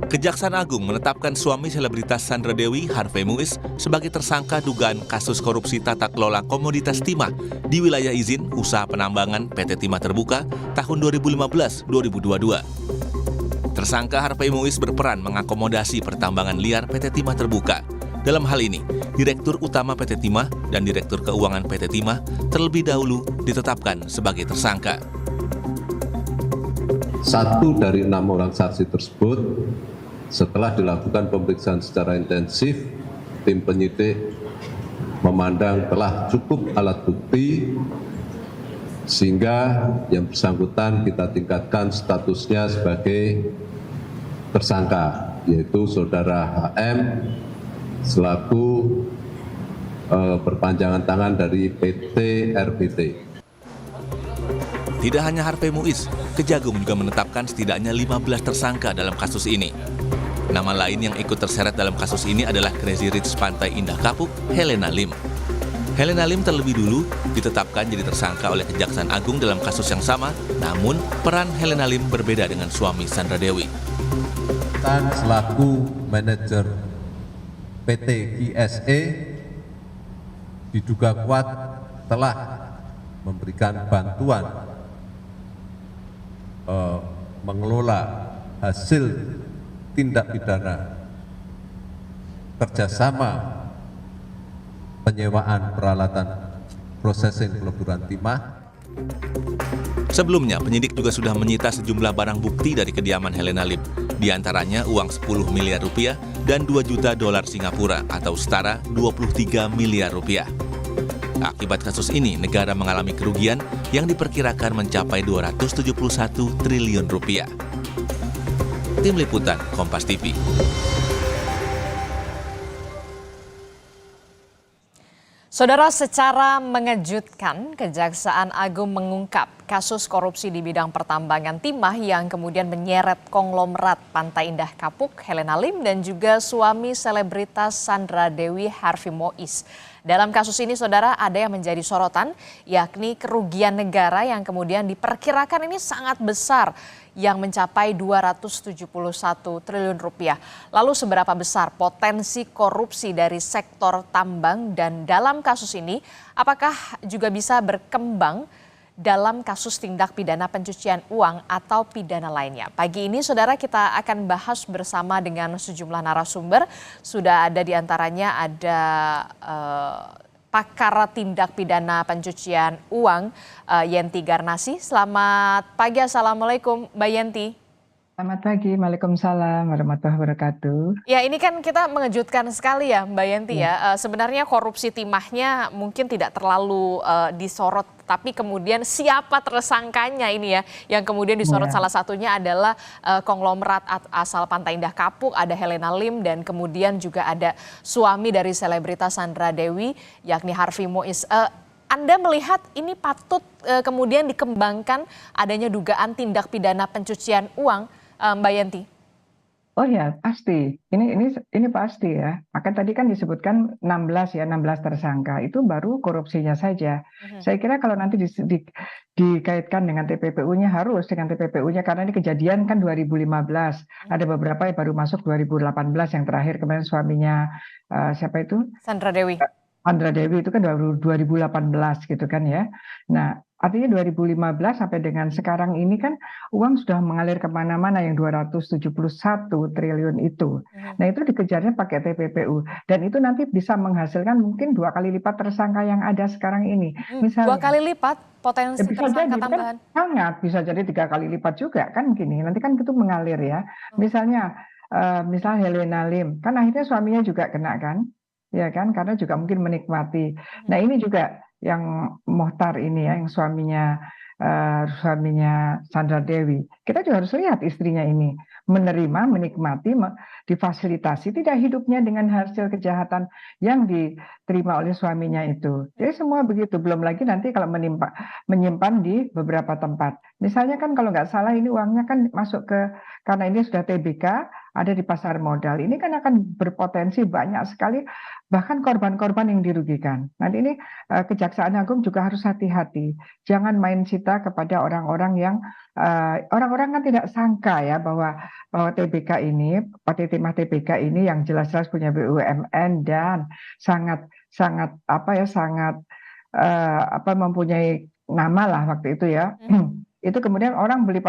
Kejaksaan Agung menetapkan suami selebritas Sandra Dewi, Harvey Muiz, sebagai tersangka dugaan kasus korupsi tata kelola komoditas timah di wilayah izin usaha penambangan PT Timah Terbuka tahun 2015-2022. Tersangka Harvey Muiz berperan mengakomodasi pertambangan liar PT Timah Terbuka. Dalam hal ini, Direktur Utama PT Timah dan Direktur Keuangan PT Timah terlebih dahulu ditetapkan sebagai tersangka. 1 dari 6 orang saksi tersebut setelah dilakukan pemeriksaan secara intensif, tim penyidik memandang telah cukup alat bukti sehingga yang bersangkutan kita tingkatkan statusnya sebagai tersangka, yaitu saudara HM selaku perpanjangan tangan dari PT RBT. Tidak hanya Harvey Muiz, Kejagung juga menetapkan setidaknya 15 tersangka dalam kasus ini. Nama lain yang ikut terseret dalam kasus ini adalah Crazy Rich Pantai Indah Kapuk, Helena Lim. Helena Lim terlebih dulu ditetapkan jadi tersangka oleh Kejaksaan Agung dalam kasus yang sama, namun peran Helena Lim berbeda dengan suami Sandra Dewi. Dan selaku manajer PT GSE diduga kuat telah memberikan bantuan mengelola hasil tindak pidana kerjasama penyewaan peralatan processing peleburan timah. Sebelumnya, penyidik juga sudah menyita sejumlah barang bukti dari kediaman Helena Lim, di antaranya uang 10 miliar rupiah dan 2 juta dolar Singapura atau setara 23 miliar rupiah. Akibat kasus ini, negara mengalami kerugian yang diperkirakan mencapai 271 triliun rupiah. Tim Liputan Kompas TV. Saudara, secara mengejutkan, Kejaksaan Agung mengungkap kasus korupsi di bidang pertambangan timah yang kemudian menyeret konglomerat Pantai Indah Kapuk, Helena Lim, dan juga suami selebritas Sandra Dewi, Harvey Muiz. Dalam kasus ini, saudara, ada yang menjadi sorotan, yakni kerugian negara yang kemudian diperkirakan ini sangat besar, yang mencapai 271 triliun rupiah. Lalu seberapa besar potensi korupsi dari sektor tambang, dan dalam kasus ini apakah juga bisa berkembang dalam kasus tindak pidana pencucian uang atau pidana lainnya. Pagi ini, saudara, kita akan bahas bersama dengan sejumlah narasumber. Sudah ada di antaranya ada pakar tindak pidana pencucian uang, Yenti Garnasi. Selamat pagi, Assalamualaikum Mbak Yenti. Selamat pagi, Waalaikumsalam warahmatullahi wabarakatuh. Ya, ini kan kita mengejutkan sekali ya Mbak Yenti ya. Sebenarnya korupsi timahnya mungkin tidak terlalu disorot, tapi kemudian siapa tersangkanya ini ya, yang kemudian disorot salah satunya adalah konglomerat asal Pantai Indah Kapuk, ada Helena Lim, dan kemudian juga ada suami dari selebritas Sandra Dewi, yakni Harvey Muiz. Anda melihat ini patut kemudian dikembangkan adanya dugaan tindak pidana pencucian uang, Mbak Yenti? Oh ya, pasti. Ini pasti ya. Maka tadi kan disebutkan 16 tersangka. Itu baru korupsinya saja. Saya kira kalau nanti dikaitkan dengan TPPU-nya, harus dengan TPPU-nya, karena ini kejadian kan 2015. Ada beberapa yang baru masuk 2018, yang terakhir kemarin suaminya siapa itu? Sandra Dewi. Sandra Dewi itu kan 2018 gitu kan ya. Nah, artinya 2015 sampai dengan sekarang ini kan uang sudah mengalir kemana-mana, yang 271 triliun itu. Nah, itu dikejarnya pakai TPPU. Dan itu nanti bisa menghasilkan mungkin 2 kali lipat tersangka yang ada sekarang ini. Misalnya 2 kali lipat potensi bisa tersangka jadi, tambahan? Kan sangat, bisa jadi 3 kali lipat juga kan gini. Nanti kan itu mengalir ya. Misalnya Helena Lim, kan akhirnya suaminya juga kena kan? Ya kan, karena juga mungkin menikmati. Nah, ini juga yang Mohtar ini ya, yang suaminya Sandra Dewi. Kita juga harus lihat istrinya ini menerima, menikmati, difasilitasi tidak hidupnya dengan hasil kejahatan yang diterima oleh suaminya itu. Jadi semua begitu. Belum lagi nanti kalau menyimpan di beberapa tempat. Misalnya kan kalau nggak salah ini uangnya kan masuk karena ini sudah TBK, ada di pasar modal. Ini kan akan berpotensi banyak sekali bahkan korban-korban yang dirugikan. Nanti ini Kejaksaan Agung juga harus hati-hati, jangan main cita kepada orang-orang yang orang-orang kan tidak sangka ya bahwa TBK ini, PT Timah TBK ini yang jelas-jelas punya BUMN dan sangat sangat mempunyai nama lah waktu itu ya. Itu kemudian orang beli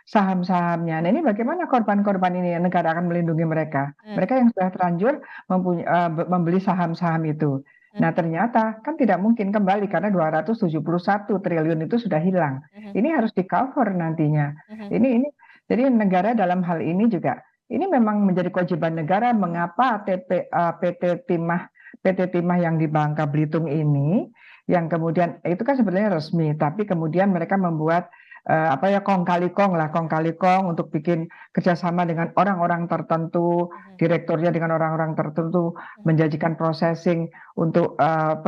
saham-sahamnya. Nah, ini bagaimana korban-korban ini negara akan melindungi mereka? Mereka yang sudah terlanjur membeli saham-saham itu. Nah, ternyata kan tidak mungkin kembali karena 271 triliun itu sudah hilang. Ini harus di-cover nantinya. Ini jadi negara dalam hal ini juga ini memang menjadi kewajiban negara mengapa PT Timah yang di Bangka Belitung ini yang kemudian itu kan sebenarnya resmi, tapi kemudian mereka membuat kong kali kong untuk bikin kerjasama dengan orang-orang tertentu, direkturnya dengan orang-orang tertentu, menjanjikan processing untuk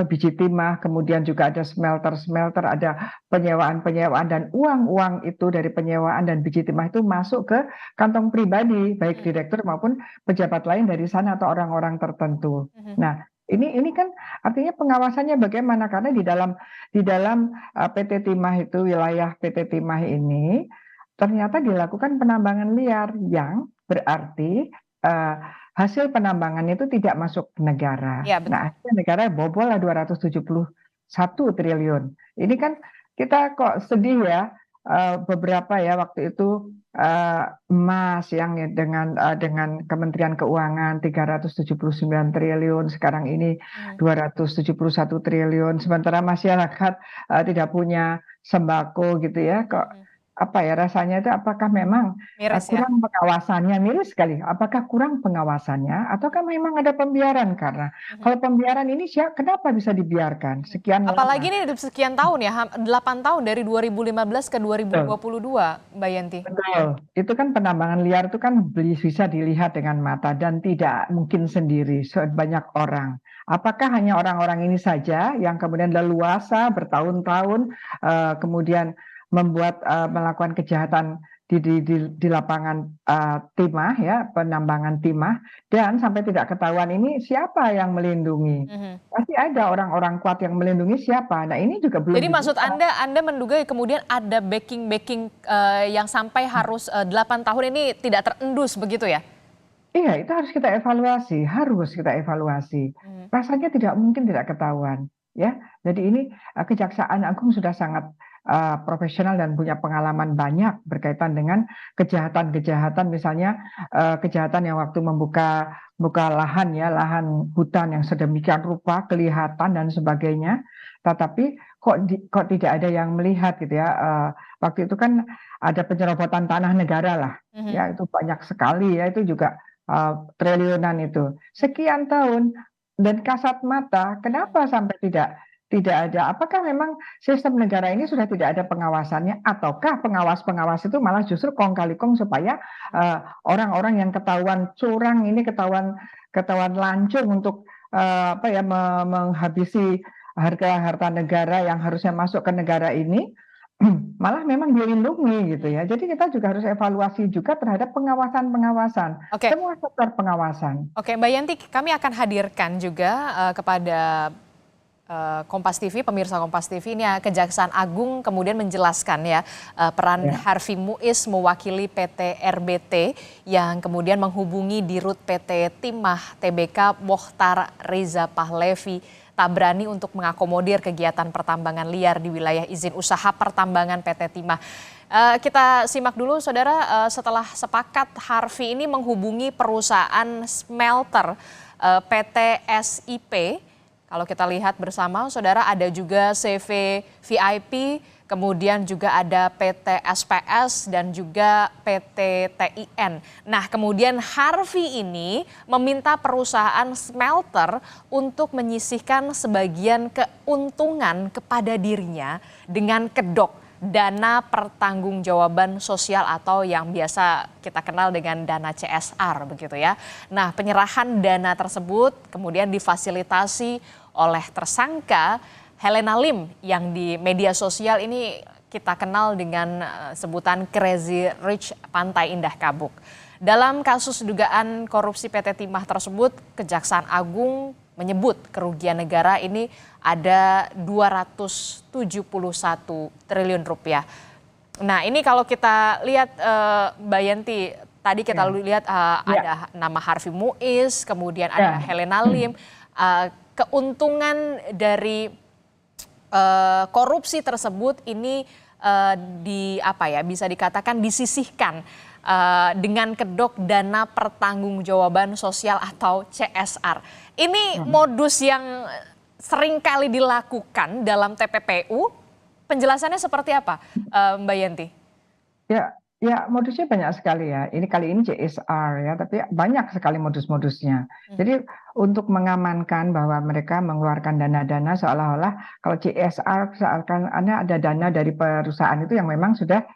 biji timah, kemudian juga ada smelter, ada penyewaan dan uang itu dari penyewaan dan biji timah itu masuk ke kantong pribadi, baik direktur maupun pejabat lain dari sana atau orang-orang tertentu. Nah, ini kan artinya pengawasannya bagaimana karena di dalam PT Timah itu wilayah PT Timah ini ternyata dilakukan penambangan liar yang berarti hasil penambangan itu tidak masuk ke negara. Ya, betul. Nah, akhirnya negara bobol lah 271 triliun. Ini kan kita kok sedih ya. Beberapa ya waktu itu emas yang dengan Kementerian Keuangan 379 triliun, sekarang ini 271 triliun, sementara masyarakat tidak punya sembako gitu ya. Kok rasanya itu apakah memang kurang pengawasannya, miris sekali. Apakah kurang pengawasannya ataukah memang ada pembiaran? Karena kalau pembiaran ini kenapa bisa dibiarkan sekian lama? Apalagi ini sekian tahun ya, 8 tahun dari 2015 ke 2022, Mbak Yanti. Betul, itu kan penambangan liar itu kan bisa dilihat dengan mata dan tidak mungkin sendiri, banyak orang. Apakah hanya orang-orang ini saja yang kemudian leluasa bertahun-tahun kemudian melakukan kejahatan di lapangan timah ya, penambangan timah, dan sampai tidak ketahuan ini siapa yang melindungi? Pasti ada orang-orang kuat yang melindungi siapa. Nah, ini juga belum. Jadi maksud Anda menduga kemudian ada backing yang sampai harus 8 tahun ini tidak terendus begitu ya? Iya, itu harus kita evaluasi. Rasanya tidak mungkin tidak ketahuan ya. Jadi ini Kejaksaan Agung sudah sangat profesional dan punya pengalaman banyak berkaitan dengan kejahatan-kejahatan, misalnya kejahatan yang waktu membuka lahan hutan yang sedemikian rupa kelihatan dan sebagainya, tetapi kok tidak ada yang melihat gitu ya. Waktu itu kan ada penyerobotan tanah negara lah, ya itu banyak sekali ya, itu juga triliunan itu sekian tahun dan kasat mata, kenapa sampai tidak ada? Apakah memang sistem negara ini sudah tidak ada pengawasannya, ataukah pengawas-pengawas itu malah justru kong kali kong supaya orang-orang yang ketahuan curang ini ketahuan lancung untuk menghabisi harta negara yang harusnya masuk ke negara ini malah memang dilindungi gitu ya. Jadi kita juga harus evaluasi juga terhadap pengawasan. Semua sektor pengawasan. Oke, Mbak Yanti, kami akan hadirkan juga kepada Kompas TV, pemirsa Kompas TV, ini Kejaksaan Agung kemudian menjelaskan ya peran Harvey Muiz mewakili PT RBT yang kemudian menghubungi Dirut PT Timah TBK Mokhtar Reza Pahlevi tak berani untuk mengakomodir kegiatan pertambangan liar di wilayah izin usaha pertambangan PT Timah. Kita simak dulu saudara, setelah sepakat Harvey ini menghubungi perusahaan smelter PT SIP. Kalau kita lihat bersama, saudara, ada juga CV VIP, kemudian juga ada PT SPS dan juga PT TIN. Nah, kemudian Harvey ini meminta perusahaan smelter untuk menyisihkan sebagian keuntungan kepada dirinya dengan kedok dana pertanggungjawaban sosial atau yang biasa kita kenal dengan dana CSR begitu ya. Nah, penyerahan dana tersebut kemudian difasilitasi oleh tersangka Helena Lim yang di media sosial ini kita kenal dengan sebutan Crazy Rich Pantai Indah Kabuk. Dalam kasus dugaan korupsi PT Timah tersebut, Kejaksaan Agung menyebut kerugian negara ini ada 271 triliun rupiah. Nah, ini kalau kita lihat Mbak Yanti, tadi kita lihat ada nama Harvey Muiz, kemudian ada Helena Lim. Keuntungan dari korupsi tersebut ini bisa dikatakan disisihkan dengan kedok dana pertanggungjawaban sosial atau CSR. Ini modus yang sering kali dilakukan dalam TPPU. Penjelasannya seperti apa, Mbak Yanti? Ya, modusnya banyak sekali ya. Kali ini CSR ya, tapi banyak sekali modus-modusnya. Jadi untuk mengamankan bahwa mereka mengeluarkan dana-dana seolah-olah kalau CSR seakan ada dana dari perusahaan itu yang memang sudah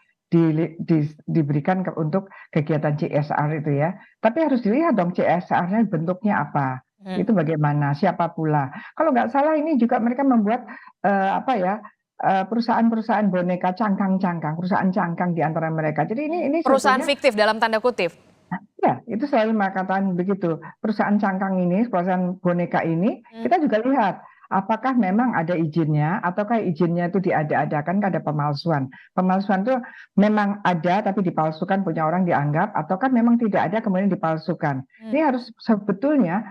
diberikan untuk kegiatan CSR itu ya. Tapi harus dilihat dong CSR-nya bentuknya apa. Itu bagaimana, siapa pula. Kalau nggak salah ini juga mereka membuat perusahaan-perusahaan boneka cangkang-cangkang, perusahaan cangkang di antara mereka. Jadi ini perusahaan fiktif dalam tanda kutip. Ya, itu selalu mengatakan begitu. Perusahaan cangkang ini, perusahaan boneka ini, kita juga lihat apakah memang ada izinnya, ataukah izinnya itu diada-adakan, ada pemalsuan. Pemalsuan itu memang ada tapi dipalsukan, punya orang dianggap, ataukah memang tidak ada kemudian dipalsukan. Ini harus sebetulnya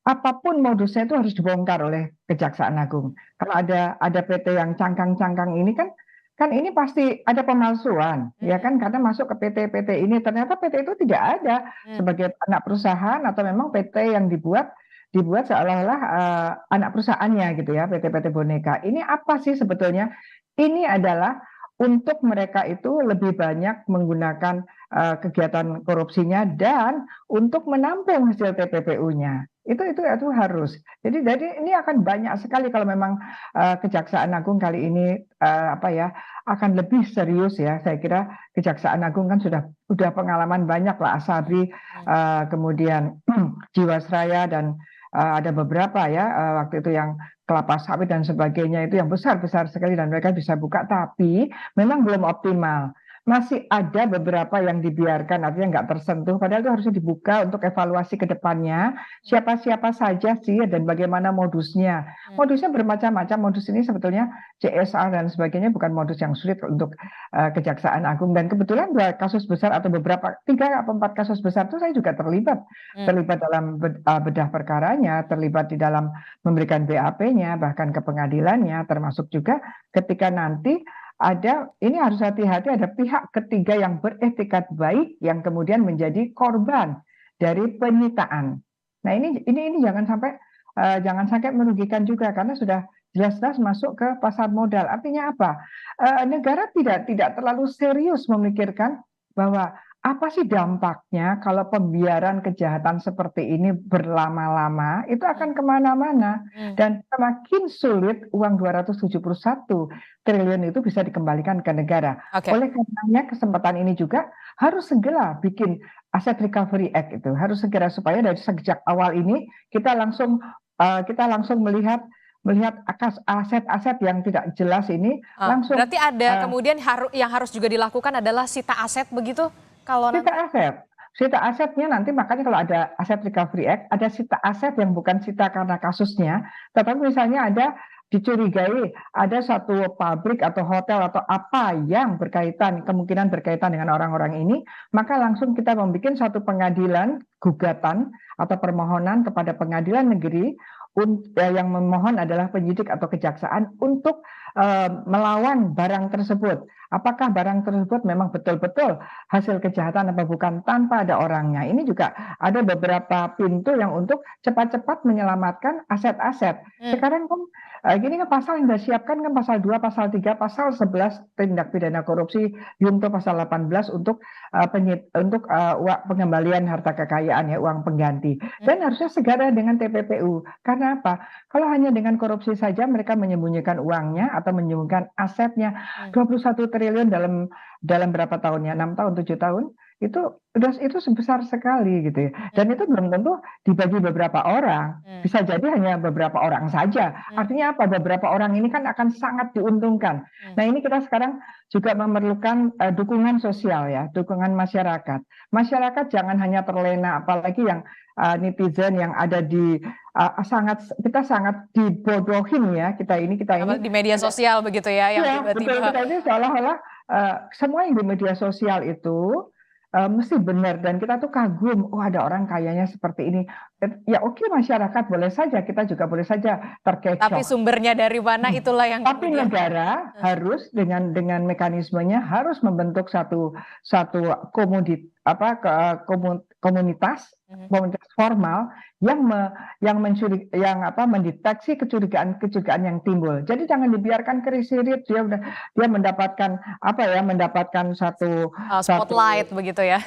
apapun modusnya itu harus dibongkar oleh Kejaksaan Agung. Kalau ada PT yang cangkang-cangkang ini kan ini pasti ada pemalsuan, ya kan? Karena masuk ke PT ini ternyata PT itu tidak ada sebagai anak perusahaan atau memang PT yang dibuat seolah-olah anak perusahaannya gitu ya, PT boneka. Ini apa sih sebetulnya? Ini adalah untuk mereka itu lebih banyak menggunakan kegiatan korupsinya dan untuk menampung hasil TPPU-nya. Itu harus. Jadi ini akan banyak sekali kalau memang Kejaksaan Agung kali ini akan lebih serius ya. Saya kira Kejaksaan Agung kan sudah pengalaman banyak lah, Asabri, kemudian Jiwasraya dan ada beberapa ya waktu itu yang kelapa sawit dan sebagainya itu yang besar-besar sekali dan mereka bisa buka, tapi memang belum optimal. Masih ada beberapa yang dibiarkan, artinya nggak tersentuh, padahal itu harusnya dibuka untuk evaluasi ke depannya, siapa-siapa saja sih dan bagaimana modusnya. Modusnya bermacam-macam, modus ini sebetulnya CSR dan sebagainya bukan modus yang sulit untuk Kejaksaan Agung. Dan kebetulan 2 kasus besar atau 3 atau 4 kasus besar itu saya juga terlibat dalam bedah perkaranya, terlibat di dalam memberikan BAP-nya, bahkan ke pengadilannya, termasuk juga ketika nanti ini harus hati-hati, ada pihak ketiga yang beretikat baik yang kemudian menjadi korban dari penyitaan. Nah ini jangan sampai merugikan juga karena sudah jelas-jelas masuk ke pasar modal. Artinya apa? Negara tidak terlalu serius memikirkan bahwa apa sih dampaknya kalau pembiaran kejahatan seperti ini berlama-lama, itu akan kemana-mana. Dan semakin sulit uang 271 triliun itu bisa dikembalikan ke negara. Oleh karenanya kesempatan ini juga harus segera bikin Asset Recovery Act itu. Harus segera supaya dari sejak awal ini kita langsung melihat aset-aset yang tidak jelas ini langsung. Berarti ada kemudian yang harus juga dilakukan adalah sita aset begitu? Sita asetnya nanti, makanya kalau ada Asset Recovery Act, ada sita aset yang bukan sita karena kasusnya, tetapi misalnya ada dicurigai ada satu pabrik atau hotel atau apa yang kemungkinan berkaitan dengan orang-orang ini, maka langsung kita membuat satu pengadilan gugatan atau permohonan kepada pengadilan negeri yang memohon adalah penyidik atau kejaksaan untuk melawan barang tersebut. Apakah barang tersebut memang betul-betul hasil kejahatan apa bukan tanpa ada orangnya. Ini juga ada beberapa pintu yang untuk cepat-cepat menyelamatkan aset-aset. Sekarang kan gini kan pasal yang disiapkan kan pasal 2, pasal 3, pasal 11 tindak pidana korupsi, junto pasal 18 untuk pengembalian harta kekayaan ya, uang pengganti. Dan harusnya segera dengan TPPU. Karena apa? Kalau hanya dengan korupsi saja mereka menyembunyikan uangnya atau menyembunyikan asetnya 21 triliun dalam berapa tahunnya? 6 tahun, 7 tahun. itu sebesar sekali gitu ya. Dan itu belum tentu dibagi beberapa orang, bisa jadi hanya beberapa orang saja. Artinya apa? Beberapa orang ini kan akan sangat diuntungkan. Nah, ini kita sekarang juga memerlukan dukungan sosial ya, dukungan masyarakat. Masyarakat jangan hanya terlena, apalagi yang netizen yang ada di kita sangat dibodohin ya, kita ini Di media sosial begitu ya, yang ya, betul, tiba-tiba. kita ini seolah-olah semua yang di media sosial itu mesti benar, dan kita tuh kagum, oh ada orang kayanya seperti ini. Ya oke, masyarakat boleh saja, kita juga boleh saja Tapi terkecoh. sumbernya dari mana itulah yang Tapi kemudian. negara harus dengan mekanismenya harus membentuk satu komunitas formal yang mendeteksi kecurigaan yang timbul. Jadi jangan dibiarkan kerisirit, dia mendapatkan satu Spotlight begitu ya.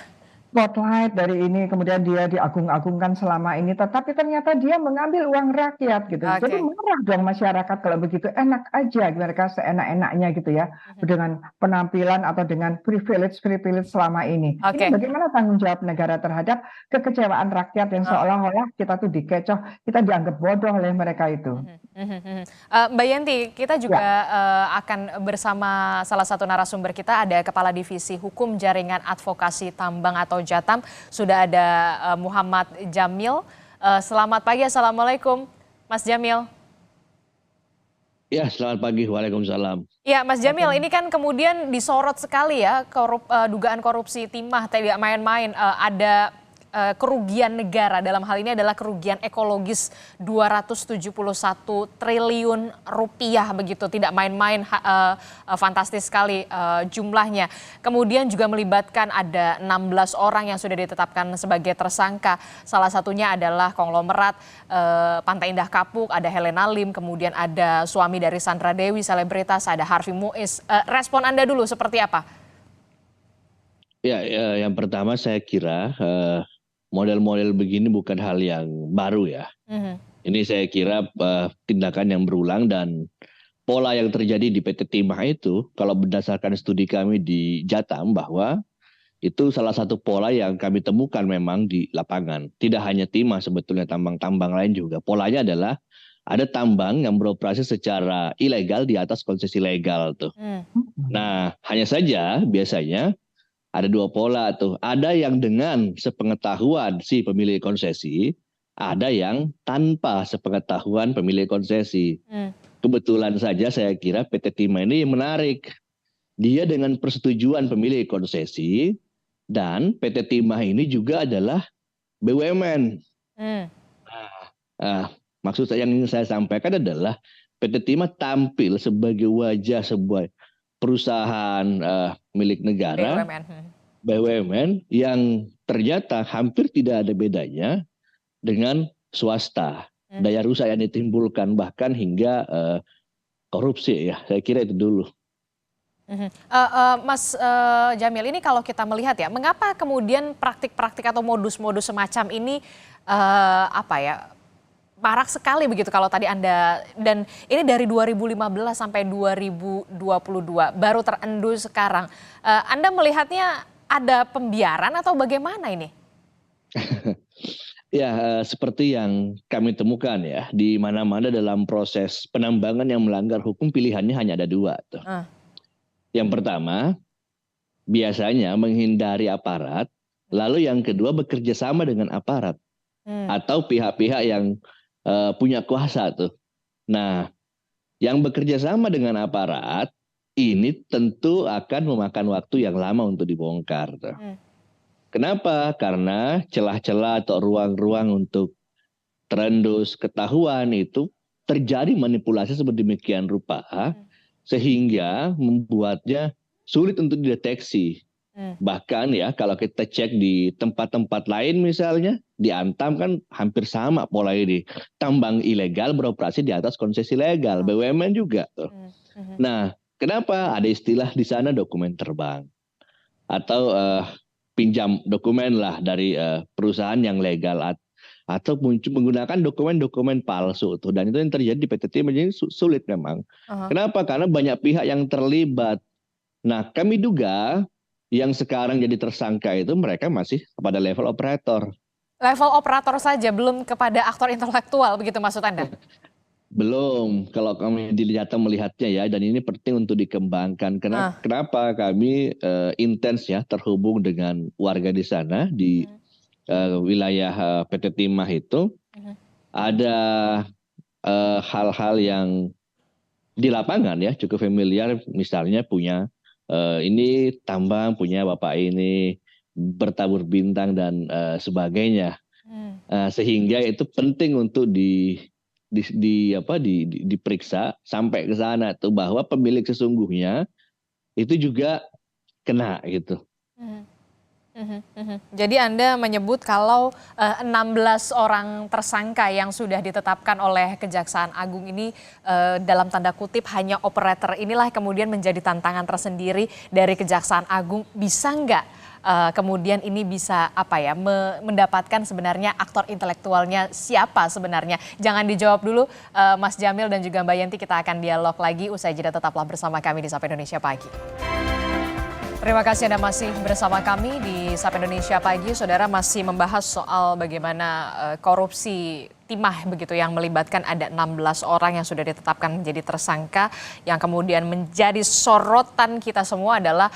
spotlight dari ini, kemudian dia diagung-agungkan selama ini, tetapi ternyata dia mengambil uang rakyat gitu. Jadi marah dong masyarakat kalau begitu. Enak aja mereka seenak-enaknya gitu ya, dengan penampilan atau dengan privilege selama ini. Ini bagaimana tanggung jawab negara terhadap kekecewaan rakyat yang seolah-olah kita tuh dikecoh, kita dianggap bodoh oleh mereka itu. Mbak Yenti, kita juga akan bersama salah satu narasumber kita, ada Kepala Divisi Hukum Jaringan Advokasi Tambang atau Jatam, sudah ada Muhammad Jamil. Selamat pagi, Assalamualaikum Mas Jamil. Ya, selamat pagi, waalaikumsalam. Ya, Mas Jamil, ini kan kemudian disorot sekali ya, dugaan korupsi timah, tidak main-main. Ada kerugian negara, dalam hal ini adalah kerugian ekologis 271 triliun rupiah begitu, tidak main-main, fantastis sekali jumlahnya. Kemudian juga melibatkan ada 16 orang yang sudah ditetapkan sebagai tersangka, salah satunya adalah konglomerat Pantai Indah Kapuk, ada Helena Lim, kemudian ada suami dari Sandra Dewi, selebritas, ada Harvey Muiz. Respon Anda dulu seperti apa? Ya, yang pertama saya kira model-model begini bukan hal yang baru ya. Ini saya kira tindakan yang berulang, dan pola yang terjadi di PT Timah itu, kalau berdasarkan studi kami di Jatam, bahwa itu salah satu pola yang kami temukan memang di lapangan. Tidak hanya Timah, sebetulnya tambang-tambang lain juga. Polanya adalah ada tambang yang beroperasi secara ilegal di atas konsesi legal tuh. Nah, hanya saja biasanya ada dua pola tuh. Ada yang dengan sepengetahuan si pemilik konsesi, ada yang tanpa sepengetahuan pemilik konsesi. Kebetulan saja saya kira PT Timah ini menarik. Dia dengan persetujuan pemilik konsesi, dan PT Timah ini juga adalah BUMN. Maksud saya yang ingin saya sampaikan adalah PT Timah tampil sebagai wajah sebuah perusahaan milik negara, BUMN, yang ternyata hampir tidak ada bedanya dengan swasta. Daya rusak yang ditimbulkan bahkan hingga korupsi ya. Saya kira itu dulu. Mas Jamil, ini kalau kita melihat ya, mengapa kemudian praktik-praktik atau modus-modus semacam ini marak sekali begitu kalau tadi Anda, dan ini dari 2015 sampai 2022 baru terendus sekarang. Anda melihatnya ada pembiaran atau bagaimana ini? Ya, seperti yang kami temukan ya, di mana-mana dalam proses penambangan yang melanggar hukum pilihannya hanya ada dua tuh. Yang pertama, biasanya menghindari aparat, lalu yang kedua bekerja sama dengan aparat atau pihak-pihak yang punya kuasa tuh. Nah, yang bekerja sama dengan aparat ini tentu akan memakan waktu yang lama untuk dibongkar tuh. Kenapa? Karena celah-celah atau ruang-ruang untuk terendus ketahuan itu terjadi manipulasi sedemikian rupa sehingga membuatnya sulit untuk dideteksi. Bahkan ya kalau kita cek di tempat-tempat lain misalnya di Antam kan hampir sama pola ini. Tambang ilegal beroperasi di atas konsesi legal, BUMN juga tuh. Nah, kenapa ada istilah di sana dokumen terbang atau pinjam dokumen lah dari perusahaan yang legal atau menggunakan dokumen-dokumen palsu tuh, dan itu yang terjadi di PT Timah jadi sulit memang. Kenapa? Karena banyak pihak yang terlibat. Nah, kami duga Yang sekarang jadi tersangka itu mereka masih pada level operator. Level operator saja, belum kepada aktor intelektual, begitu maksud Anda? Belum, kalau kami melihatnya ya, dan ini penting untuk dikembangkan. Kenapa kami intens ya terhubung dengan warga di sana di wilayah PT Timah itu, ada hal-hal yang di lapangan ya cukup familiar, misalnya punya ini tambang punya bapak ini, bertabur bintang dan sebagainya, sehingga itu penting untuk diperiksa sampai ke sana tuh, bahwa pemilik sesungguhnya itu juga kena gitu. Jadi Anda menyebut kalau 16 orang tersangka yang sudah ditetapkan oleh Kejaksaan Agung ini dalam tanda kutip hanya operator, inilah kemudian menjadi tantangan tersendiri dari Kejaksaan Agung. Bisa nggak kemudian ini bisa mendapatkan sebenarnya aktor intelektualnya siapa sebenarnya? Jangan dijawab dulu Mas Jamil dan juga Mbak Yenti, kita akan dialog lagi usai jeda, tetaplah bersama kami di Sapa Indonesia Pagi. Terima kasih Anda masih bersama kami di Sapa Indonesia Pagi. Saudara, masih membahas soal bagaimana korupsi timah begitu yang melibatkan ada 16 orang yang sudah ditetapkan menjadi tersangka. Yang kemudian menjadi sorotan kita semua adalah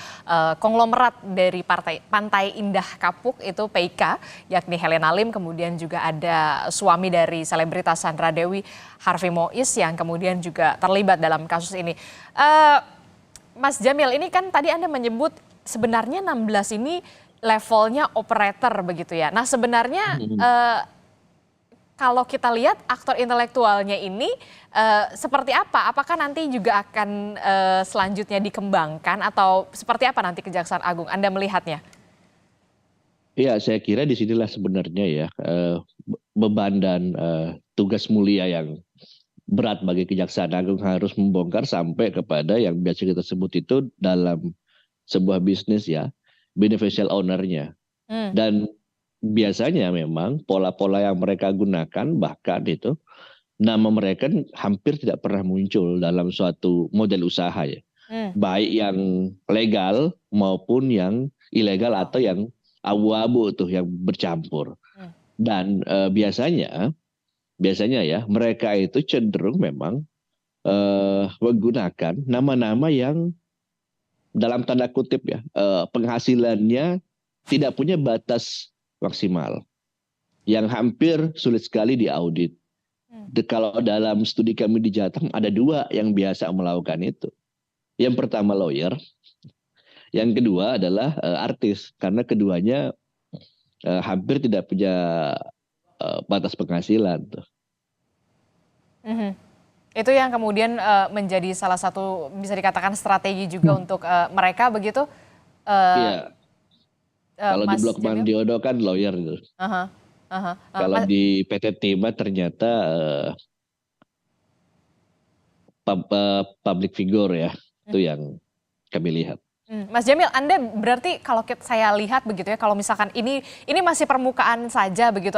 konglomerat dari Pantai Indah Kapuk itu PIK, yakni Helena Lim, kemudian juga ada suami dari selebritas Sandra Dewi, Harvey Mois, yang kemudian juga terlibat dalam kasus ini. Mas Jamil, ini kan tadi Anda menyebut sebenarnya 16 ini levelnya operator begitu ya. Nah sebenarnya kalau kita lihat aktor intelektualnya ini seperti apa? Apakah nanti juga akan selanjutnya dikembangkan atau seperti apa nanti Kejaksaan Agung Anda melihatnya? Iya, saya kira disinilah sebenarnya ya beban dan tugas mulia yang berat bagi Kejaksaan Agung, harus membongkar sampai kepada yang biasa kita sebut itu dalam sebuah bisnis ya, beneficial owner-nya. Dan biasanya memang pola-pola yang mereka gunakan, bahkan itu nama mereka hampir tidak pernah muncul dalam suatu model usaha ya. Baik yang legal maupun yang ilegal atau yang abu-abu tuh yang bercampur. Dan biasanya ya mereka itu cenderung memang menggunakan nama-nama yang dalam tanda kutip ya penghasilannya tidak punya batas maksimal, yang hampir sulit sekali diaudit. Kalau dalam studi kami di Jateng ada 2 yang biasa melakukan itu. Yang pertama lawyer, yang kedua adalah artis, karena keduanya hampir tidak punya batas penghasilan tuh. Itu yang kemudian menjadi salah satu bisa dikatakan strategi juga untuk mereka begitu. Iya. Kalau di Blok Mandiodo kan lawyer gitu. Kalau di PT Timah ternyata public figure ya, itu yang kami lihat. Mas Jamil, Anda berarti kalau saya lihat begitu ya, kalau misalkan ini masih permukaan saja begitu,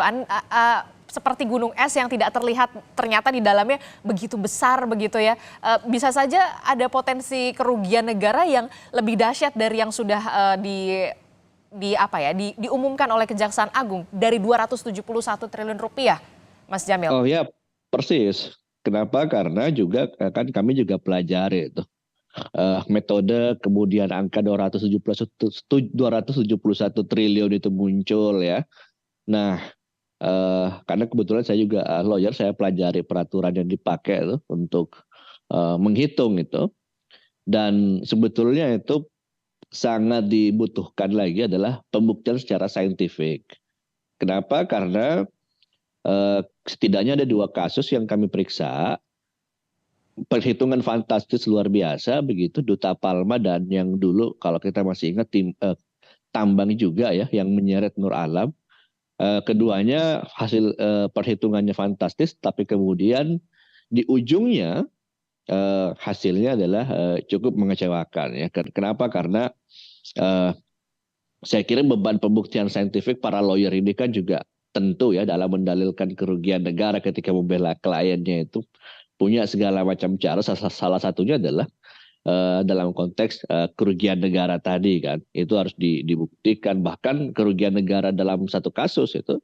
seperti gunung es yang tidak terlihat, ternyata di dalamnya begitu besar begitu ya. Bisa saja ada potensi kerugian negara yang lebih dahsyat dari yang sudah diumumkan oleh Kejaksaan Agung dari 271 triliun rupiah, Mas Jamil. Oh ya, persis. Kenapa? Karena juga kan kami juga pelajari itu metode, kemudian angka 271 triliun itu muncul ya. Nah, karena kebetulan saya juga lawyer, saya pelajari peraturan yang dipakai itu untuk menghitung itu. Dan sebetulnya itu sangat dibutuhkan lagi adalah pembuktian secara saintifik. Kenapa? Karena setidaknya ada 2 kasus yang kami periksa. Perhitungan fantastis luar biasa begitu, Duta Palma, dan yang dulu kalau kita masih ingat tambang juga ya yang menyeret Nur Alam. Keduanya hasil perhitungannya fantastis, tapi kemudian di ujungnya hasilnya adalah cukup mengecewakan ya. Kenapa? Karena saya kira beban pembuktian saintifik para lawyer ini kan juga tentu ya dalam mendalilkan kerugian negara ketika membela kliennya itu punya segala macam cara. Salah satunya adalah dalam konteks kerugian negara tadi kan, itu harus dibuktikan. Bahkan kerugian negara dalam satu kasus itu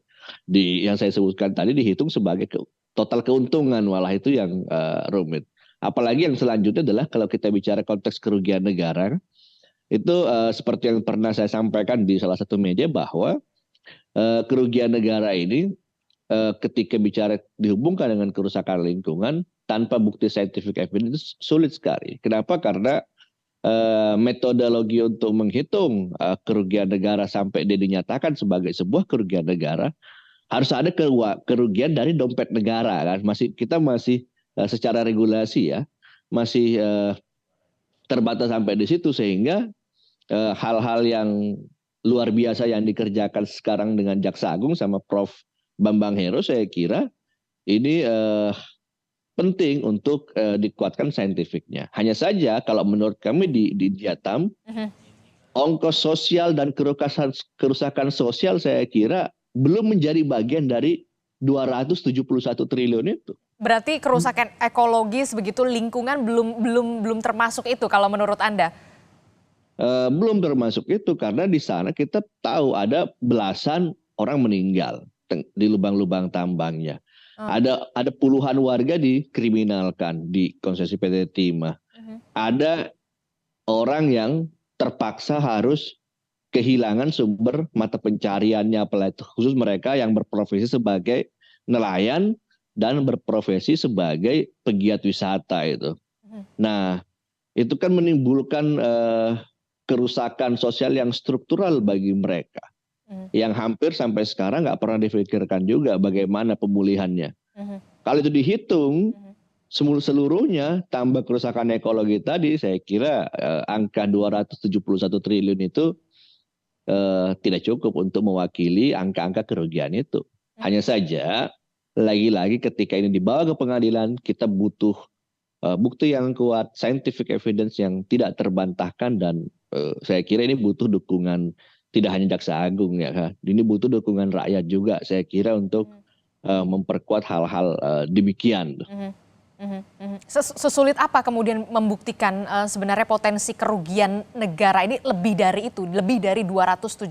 yang saya sebutkan tadi dihitung sebagai total keuntungan, malah itu yang rumit. Apalagi yang selanjutnya adalah kalau kita bicara konteks kerugian negara, itu seperti yang pernah saya sampaikan di salah satu media bahwa kerugian negara ini ketika bicara dihubungkan dengan kerusakan lingkungan tanpa bukti scientific evidence sulit sekali. Kenapa? Karena metodologi untuk menghitung kerugian negara sampai dia dinyatakan sebagai sebuah kerugian negara harus ada kerugian dari dompet negara kan. Kita masih secara regulasi ya masih terbatas sampai di situ, sehingga hal-hal yang luar biasa yang dikerjakan sekarang dengan Jaksa Agung sama Prof. Bambang Hero saya kira ini penting untuk dikuatkan saintifiknya. Hanya saja kalau menurut kami di Jatam, ongkos sosial dan kerusakan sosial saya kira belum menjadi bagian dari 271 triliun itu. Berarti kerusakan ekologis begitu lingkungan belum termasuk itu kalau menurut Anda? Belum termasuk itu karena di sana kita tahu ada belasan orang meninggal di lubang-lubang tambangnya. Ada puluhan warga dikriminalkan di konsesi PT Timah. Ada orang yang terpaksa harus kehilangan sumber mata pencariannya, apalagi khusus mereka yang berprofesi sebagai nelayan dan berprofesi sebagai pegiat wisata itu. Nah, itu kan menimbulkan kerusakan sosial yang struktural bagi mereka. Yang hampir sampai sekarang nggak pernah difikirkan juga bagaimana pemulihannya. Kalau itu dihitung seluruhnya tambah kerusakan ekologi tadi, saya kira angka 271 triliun itu tidak cukup untuk mewakili angka-angka kerugian itu. Hanya saja lagi-lagi ketika ini dibawa ke pengadilan kita butuh bukti yang kuat, scientific evidence yang tidak terbantahkan, dan saya kira ini butuh dukungan tidak hanya Jaksa Agung ya kan. Ini butuh dukungan rakyat juga saya kira untuk memperkuat hal-hal demikian. Sesulit apa kemudian membuktikan sebenarnya potensi kerugian negara ini lebih dari itu, lebih dari 271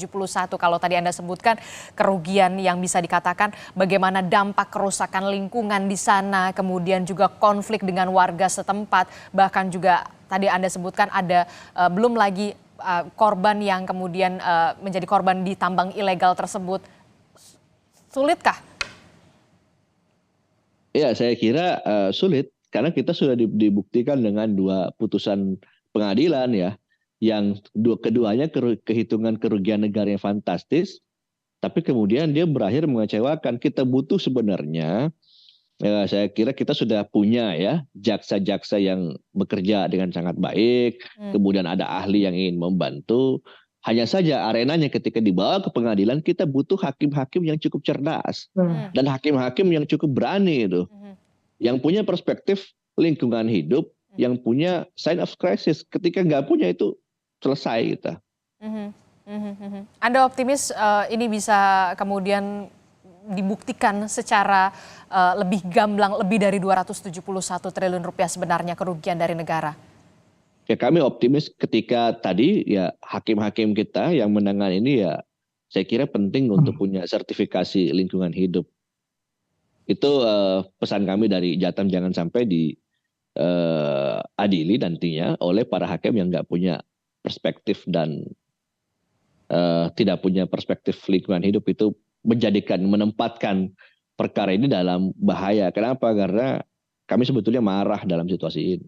kalau tadi Anda sebutkan kerugian yang bisa dikatakan bagaimana dampak kerusakan lingkungan di sana, kemudian juga konflik dengan warga setempat, bahkan juga tadi Anda sebutkan ada belum lagi korban yang kemudian menjadi korban di tambang ilegal tersebut. Sulitkah? Ya, saya kira sulit karena kita sudah dibuktikan dengan dua putusan pengadilan ya, yang keduanya kehitungan kerugian negara yang fantastis, tapi kemudian dia berakhir mengecewakan. Kita butuh sebenarnya, saya kira kita sudah punya ya jaksa-jaksa yang bekerja dengan sangat baik, kemudian ada ahli yang ingin membantu. Hanya saja arenanya ketika dibawa ke pengadilan kita butuh hakim-hakim yang cukup cerdas dan hakim-hakim yang cukup berani itu, yang punya perspektif lingkungan hidup, yang punya sign of crisis. Ketika nggak punya itu selesai kita. Anda optimis ini bisa kemudian dibuktikan secara lebih gamblang, lebih dari 271 triliun rupiah sebenarnya kerugian dari negara? Ya, kami optimis ketika tadi ya hakim-hakim kita yang menangani ini ya saya kira penting untuk punya sertifikasi lingkungan hidup. Itu pesan kami dari Jatam, jangan sampai diadili nantinya oleh para hakim yang nggak punya perspektif dan tidak punya perspektif lingkungan hidup, itu menempatkan perkara ini dalam bahaya. Kenapa? Karena kami sebetulnya marah dalam situasi ini.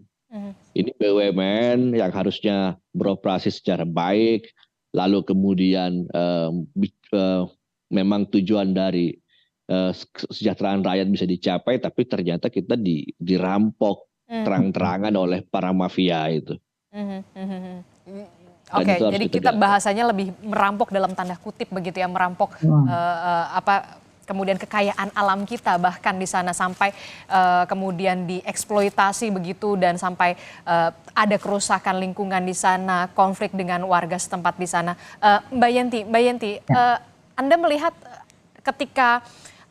Ini BUMN yang harusnya beroperasi secara baik, lalu kemudian memang tujuan dari kesejahteraan rakyat bisa dicapai, tapi ternyata kita dirampok terang-terangan oleh para mafia itu. Oke, jadi kita bahasanya lebih merampok dalam tanda kutip begitu ya, merampok kemudian kekayaan alam kita bahkan di sana sampai kemudian dieksploitasi begitu dan sampai ada kerusakan lingkungan di sana, konflik dengan warga setempat di sana. Mbak Yenti, Anda melihat ketika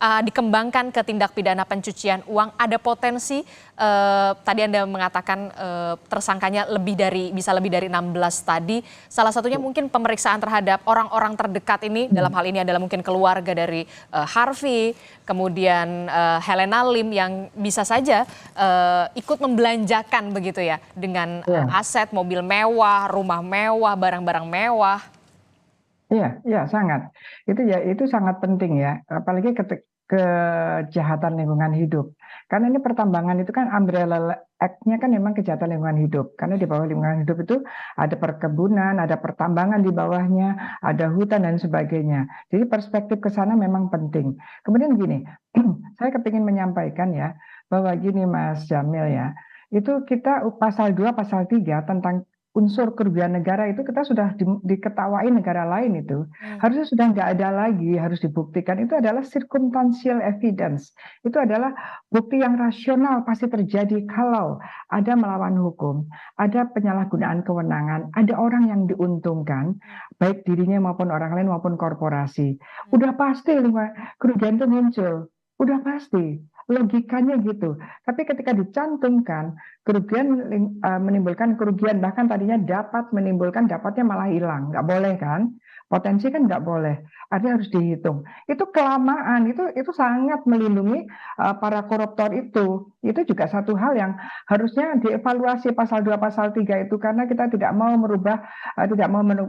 dikembangkan ke tindak pidana pencucian uang, ada potensi tadi Anda mengatakan tersangkanya bisa lebih dari 16 tadi. Salah satunya mungkin pemeriksaan terhadap orang-orang terdekat ini, dalam hal ini adalah mungkin keluarga dari Harvey, kemudian Helena Lim yang bisa saja ikut membelanjakan begitu ya dengan aset, mobil mewah, rumah mewah, barang-barang mewah. Iya, sangat. Itu sangat penting ya, apalagi kejahatan lingkungan hidup. Karena ini pertambangan itu kan umbrella act-nya kan memang kejahatan lingkungan hidup. Karena di bawah lingkungan hidup itu ada perkebunan, ada pertambangan di bawahnya, ada hutan dan sebagainya. Jadi perspektif ke sana memang penting. Kemudian gini, saya kepingin menyampaikan ya, bahwa gini Mas Jamil ya, itu kita pasal 2, pasal 3 tentang unsur kerugian negara itu kita sudah diketawain negara lain itu. Harusnya sudah nggak ada lagi, harus dibuktikan. Itu adalah circumstantial evidence. Itu adalah bukti yang rasional pasti terjadi kalau ada melawan hukum, ada penyalahgunaan kewenangan, ada orang yang diuntungkan, baik dirinya maupun orang lain maupun korporasi. Udah pasti kerugian itu muncul. Udah pasti. Logikanya gitu. Tapi ketika dicantumkan kerugian menimbulkan kerugian, bahkan tadinya dapat menimbulkan, dapatnya malah hilang, nggak boleh kan? Potensi kan nggak boleh, artinya harus dihitung. Itu kelamaan, itu sangat melindungi para koruptor itu. Itu juga satu hal yang harusnya dievaluasi pasal 2, pasal 3 itu, karena kita tidak mau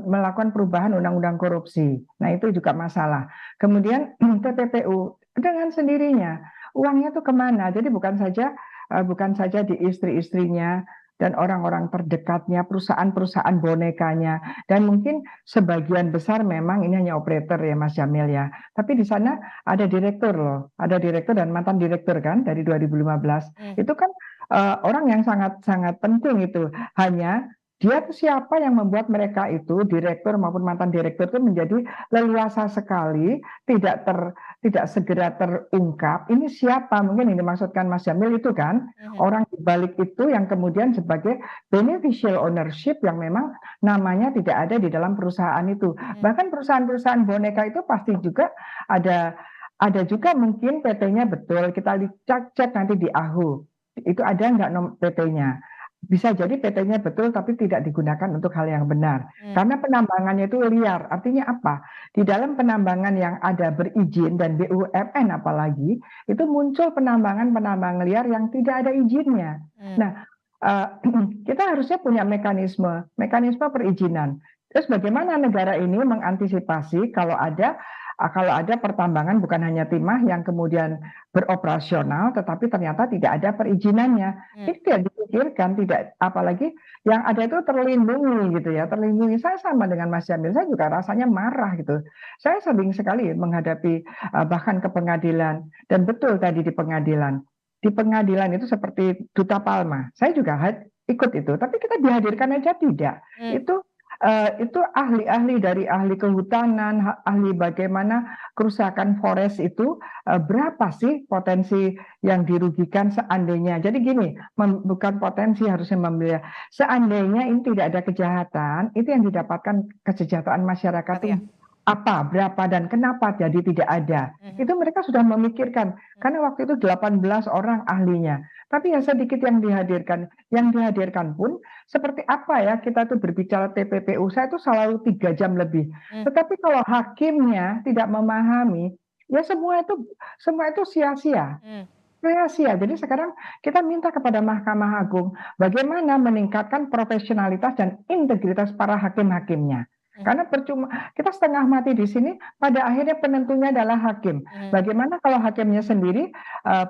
melakukan perubahan undang-undang korupsi. Nah itu juga masalah. Kemudian TPPU dengan sendirinya uangnya tuh kemana? Jadi bukan saja di istri-istrinya dan orang-orang terdekatnya, perusahaan-perusahaan bonekanya, dan mungkin sebagian besar memang ini hanya operator ya Mas Jamil ya. Tapi di sana ada direktur loh, ada direktur dan mantan direktur kan dari 2015. Itu kan orang yang sangat-sangat penting itu. Hanya dia tuh siapa yang membuat mereka itu, direktur maupun mantan direktur itu menjadi leluasa sekali, tidak segera terungkap. Ini siapa? Mungkin ini dimaksudkan Mas Jamil itu kan, orang di balik itu yang kemudian sebagai beneficial ownership yang memang namanya tidak ada di dalam perusahaan itu. Bahkan perusahaan-perusahaan boneka itu pasti juga ada juga mungkin PT-nya betul. Kita cek nanti di AHU. Itu ada nggak PT-nya? Bisa jadi PT-nya betul tapi tidak digunakan untuk hal yang benar. Karena penambangannya itu liar. Artinya apa? Di dalam penambangan yang ada berizin dan BUMN apalagi, itu muncul penambangan liar yang tidak ada izinnya. Nah, kita harusnya punya mekanisme perizinan. Terus bagaimana negara ini mengantisipasi kalau ada pertambangan bukan hanya timah yang kemudian beroperasional tetapi ternyata tidak ada perizinannya. Itu tidak dipikirkan, apalagi yang ada itu terlindungi gitu ya, terlindungi. Saya sama dengan Mas Jamil, saya juga rasanya marah gitu. Saya sering sekali menghadapi bahkan ke pengadilan, dan betul tadi di pengadilan itu seperti Duta Palma. Saya juga ikut itu, tapi kita dihadirkan aja tidak. Itu ahli-ahli dari ahli kehutanan, ahli bagaimana kerusakan forest itu, berapa sih potensi yang dirugikan seandainya. Jadi gini, bukan potensi harusnya membeli. Seandainya ini tidak ada kejahatan, itu yang didapatkan kesejahteraan masyarakat itu apa, berapa, dan kenapa jadi tidak ada. Itu mereka sudah memikirkan, karena waktu itu 18 orang ahlinya. Tapi yang sedikit yang dihadirkan. Yang dihadirkan pun seperti apa ya, kita tuh berbicara TPPU, saya tuh selalu 3 jam lebih. Tetapi kalau hakimnya tidak memahami, ya semua itu sia-sia. Sia-sia. Jadi sekarang kita minta kepada Mahkamah Agung bagaimana meningkatkan profesionalitas dan integritas para hakim-hakimnya. Karena percuma kita setengah mati di sini, pada akhirnya penentunya adalah hakim. Bagaimana kalau hakimnya sendiri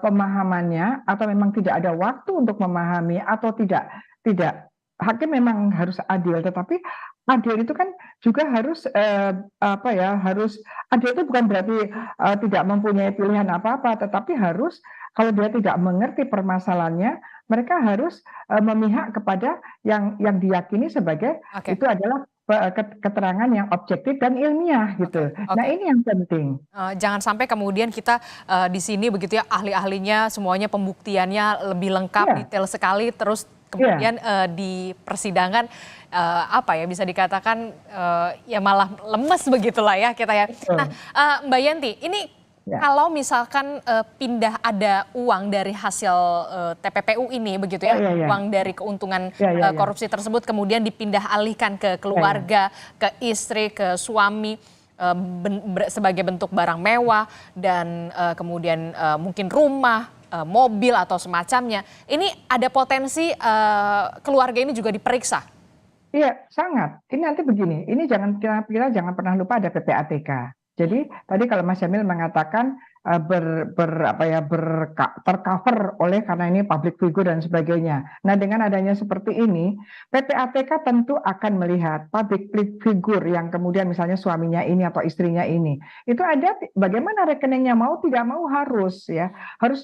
pemahamannya atau memang tidak ada waktu untuk memahami atau tidak hakim memang harus adil, tetapi adil itu kan juga harus harus adil itu bukan berarti tidak mempunyai pilihan apa-apa, tetapi harus kalau dia tidak mengerti permasalahannya, mereka harus memihak kepada yang diyakini sebagai itu adalah keterangan yang objektif dan ilmiah gitu. Nah ini yang penting. Jangan sampai kemudian kita di sini begitu ya, ahli-ahlinya semuanya pembuktiannya lebih lengkap, detail sekali, terus kemudian di persidangan bisa dikatakan ya malah lemes begitulah ya kita ya. Nah Mbak Yanti, ini Ya. Kalau misalkan pindah ada uang dari hasil TPPU ini begitu ya, uang dari keuntungan korupsi tersebut kemudian dipindah alihkan ke keluarga, ke istri, ke suami sebagai bentuk barang mewah dan kemudian mungkin rumah, mobil atau semacamnya. Ini ada potensi keluarga ini juga diperiksa. Iya, sangat. Ini nanti begini, ini kita jangan pernah lupa ada PPATK. Jadi tadi kalau Mas Jamil mengatakan tercover oleh karena ini public figure dan sebagainya. Nah, dengan adanya seperti ini, PPATK tentu akan melihat public figure yang kemudian misalnya suaminya ini atau istrinya ini. Itu ada bagaimana rekeningnya, mau tidak mau harus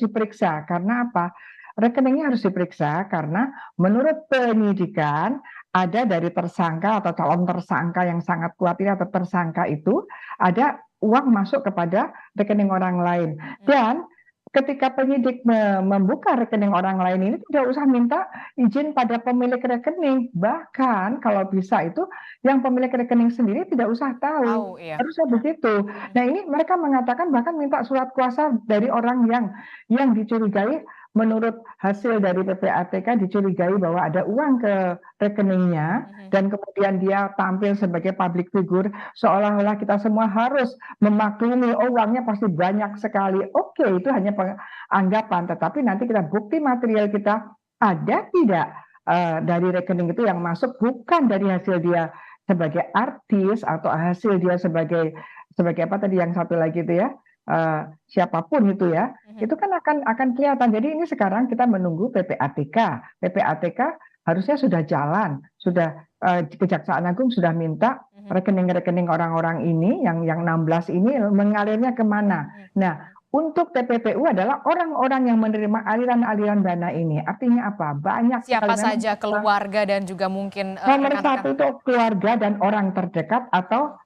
diperiksa. Karena apa? Rekeningnya harus diperiksa karena menurut penyidikan ada dari tersangka atau calon tersangka yang sangat kuat ini atau tersangka itu ada uang masuk kepada rekening orang lain. Dan ketika penyidik membuka rekening orang lain ini tidak usah minta izin pada pemilik rekening. Bahkan kalau bisa itu yang pemilik rekening sendiri tidak usah tahu. Harusnya begitu. Nah, ini mereka mengatakan bahkan minta surat kuasa dari orang yang dicurigai. Menurut hasil dari PPATK dicurigai bahwa ada uang ke rekeningnya dan kemudian dia tampil sebagai public figure seolah-olah kita semua harus memaklumi uangnya pasti banyak sekali. Oke, itu hanya anggapan, tetapi nanti kita bukti material kita ada tidak dari rekening itu yang masuk bukan dari hasil dia sebagai artis atau hasil dia sebagai apa tadi yang satu lagi itu ya. Siapapun itu ya, itu kan akan kelihatan. Jadi ini sekarang kita menunggu PPATK. PPATK harusnya sudah jalan, sudah Kejaksaan Agung sudah minta rekening-rekening orang-orang ini yang 16 ini mengalirnya kemana. Nah, untuk TPPU adalah orang-orang yang menerima aliran-aliran dana ini. Artinya apa? Banyak siapa saja keluarga dan juga mungkin nomor satu itu keluarga dan orang terdekat atau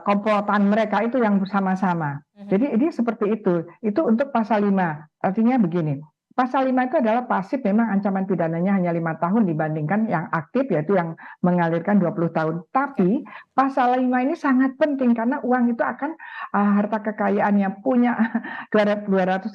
komplotan mereka itu yang bersama-sama. Jadi ini seperti itu. Itu untuk pasal 5. Artinya begini. Pasal 5 itu adalah pasif, memang ancaman pidananya hanya 5 tahun dibandingkan yang aktif yaitu yang mengalirkan 20 tahun. Tapi pasal 5 ini sangat penting karena uang itu akan harta kekayaan yang punya 271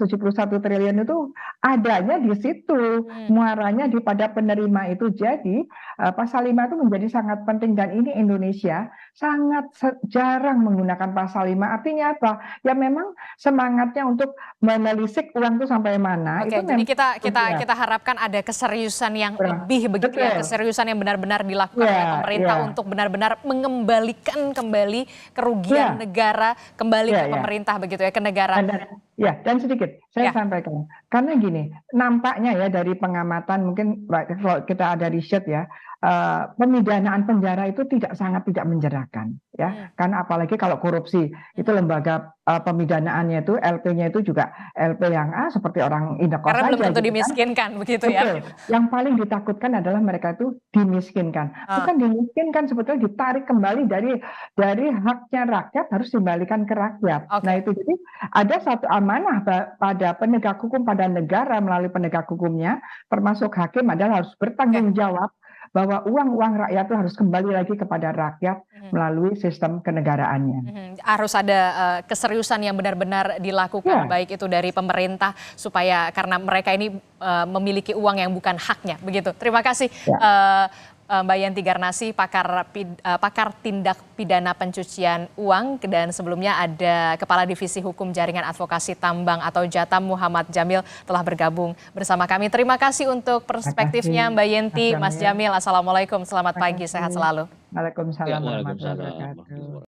triliun itu adanya di situ. Muaranya pada penerima itu. Jadi pasal 5 itu menjadi sangat penting dan ini Indonesia sangat jarang menggunakan pasal 5. Artinya apa? Ya memang semangatnya untuk menelisik uang itu sampai mana. Jadi kita harapkan ada keseriusan yang lebih begitu ya, keseriusan yang benar-benar dilakukan oleh pemerintah untuk benar-benar mengembalikan kembali kerugian negara kembali ke pemerintah begitu ya, ke negara. Dan sedikit saya sampaikan. Karena gini, nampaknya ya dari pengamatan mungkin kalau kita ada riset ya, pemidanaan penjara itu sangat tidak menjerahkan ya. Karena apalagi kalau korupsi itu lembaga pemidanaannya itu LP-nya itu juga LP yang seperti orang indekos saja. Karena belum tentu dimiskinkan begitu ya. Yang paling ditakutkan adalah mereka itu dimiskinkan. Bukan dimiskinkan, sebetulnya ditarik kembali dari haknya rakyat harus dikembalikan ke rakyat. Nah itu jadi ada satu amanah pada penegak hukum, pada negara melalui penegak hukumnya, termasuk hakim adalah harus bertanggung jawab bahwa uang-uang rakyat itu harus kembali lagi kepada rakyat melalui sistem kenegaraannya. Harus ada keseriusan yang benar-benar dilakukan baik itu dari pemerintah supaya karena mereka ini memiliki uang yang bukan haknya begitu. Terima kasih Mbak Yanti Garnasi, pakar tindak pidana pencucian uang, dan sebelumnya ada Kepala Divisi Hukum Jaringan Advokasi Tambang atau Jatam Muhammad Jamil telah bergabung bersama kami. Terima kasih untuk perspektifnya Mbak Yanti, Mas Jamil. Assalamualaikum, selamat pagi, sehat selalu. Waalaikumsalam warahmatullahi wabarakatuh.